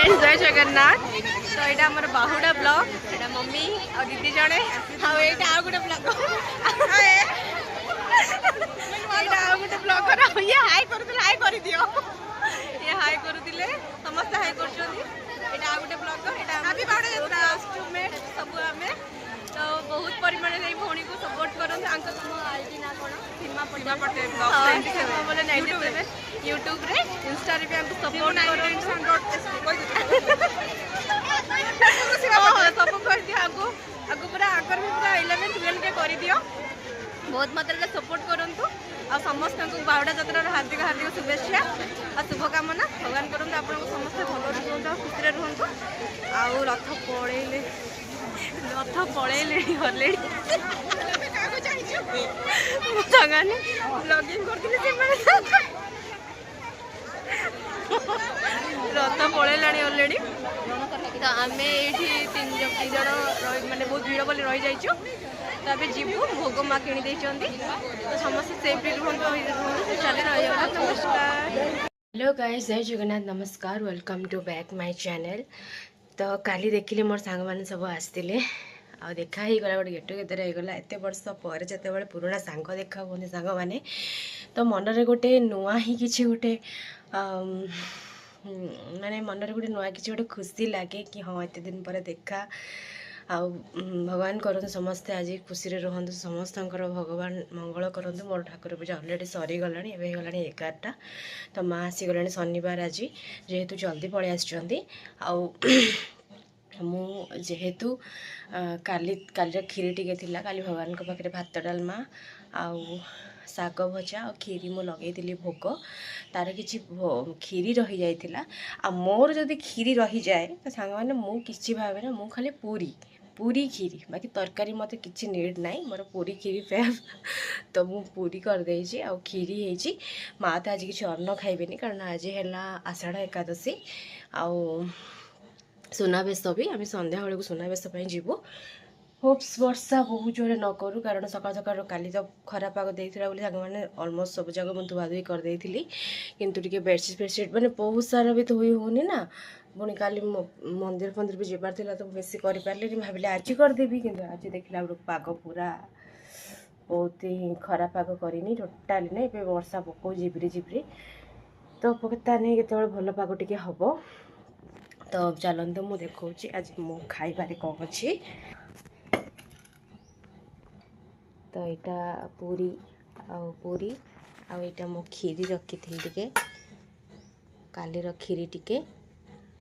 Friends जय जगन्नाथ। तो यहाँ आम बाहुड़ा ब्लॉग यहाँ मम्मी और दीदी जड़े आउ गोटे ब्लॉग यहाँ गोटे ब्लॉगर ये हाई हाई कर दियो ये हाई करुले समस्त हाई कर गोटे ब्लॉगर कस्ट्यूमेट सब आम तो बहुत परिमाण भौणी को सपोर्ट करते आईडी ना कौन सीमा पटेल यूट्यूब रे इंस्टा रे भी हमको सपोर्ट सब कर दियो आगु पूरा आकर भी पूरा 11 12 के कर दियो बहुत मात्रा सपोर्ट करंतु आ समस्त को बाहुड़ा यात्रा हार्दिक हार्दिक शुभेच्छा और शुभकामना भगवान करंतु आपन समस्त भल रुहंतु खुशी रुहंतु आ रथ पड़े हले ब्लॉगिंग करते रथ पड़ेला अलरेडी तो आम ये तीन जन माने बहुत भीड़ बोली रही जाइछु तो अभी जीवु भोग माँ किणी तो समस्त सेफ्टी रुहंतु चले नमस्कार। हेलो गाइस जय जगन्नाथ नमस्कार welcome to back my channel. तो काली देखिले मोर सांग माने सब आसते आ देखा ही गला गोटे गेट टुगेदर होगा एत वर्ष पर जिते पुराना सांग देखा हुए सांग मैंने तो मनरे गोटे नुआ ही किसी गोटे माने मनरे गोटे नुआ किसी गोटे खुशी लगे कि हाँ एत दिन पर देखा आ भगवान करते समस्ते आज खुशी रुहतु समस्त भगवान मंगल करते मोर ठाकुर पूजा अलरेडी सरीगला एवं होगा 11टा तो माँ आसीगला शनिवार आज जेहेतु जल्दी पलि आउ जेहेतु काली खीरी टी काली भगवान पाखे भात डालमा आउ शाग भजा और खीरी मु लगे भोग तार कि खीरी रही जाइथिला आ मोर जदि खीरी रही जाए तो सांग मैंने मुझे भावे ना मु खाली पूरी खीरी बाकी तरकारी मत किसी नीड ना मोर पूरी खीरी फेव तो मु पूरी करदे आ खीरी होती माँ तो आज किसी अन्न खाइबेनी कारण आज है आषाढ़ एकादशी आउ सुनावेश भी आम संध्या बेलू सुनावेश जीवु होप्स वर्षा बहुत जोरे न करूँ कारण सकाल सकाल काली तो खराब पाग देता बोली सांग मैंने अलमोस्ट सब जगह मुझे धुआधुई करदेली किंतु टिके बेडसीट फेडसीट मैंने बहुत सारा भी धोई होनी ना पुणी काली मंदिर फंदिर भी जबार था तो बेसी करें भाविले आज करदेवी कि आज देखला बेलू पाग पूरा बहुत ही खराब पाग करनी टोटाली ना ये वर्षा पकाऊ झिपरी झिपरी तो पता नहीं केत भल पाग टे हम तो चलते मुझे देखा आज मो खाइबारे कौन अच्छी तो यहाँ पूरी आईटा मो खीरी रखी थी टिके कालीर खीरी टिके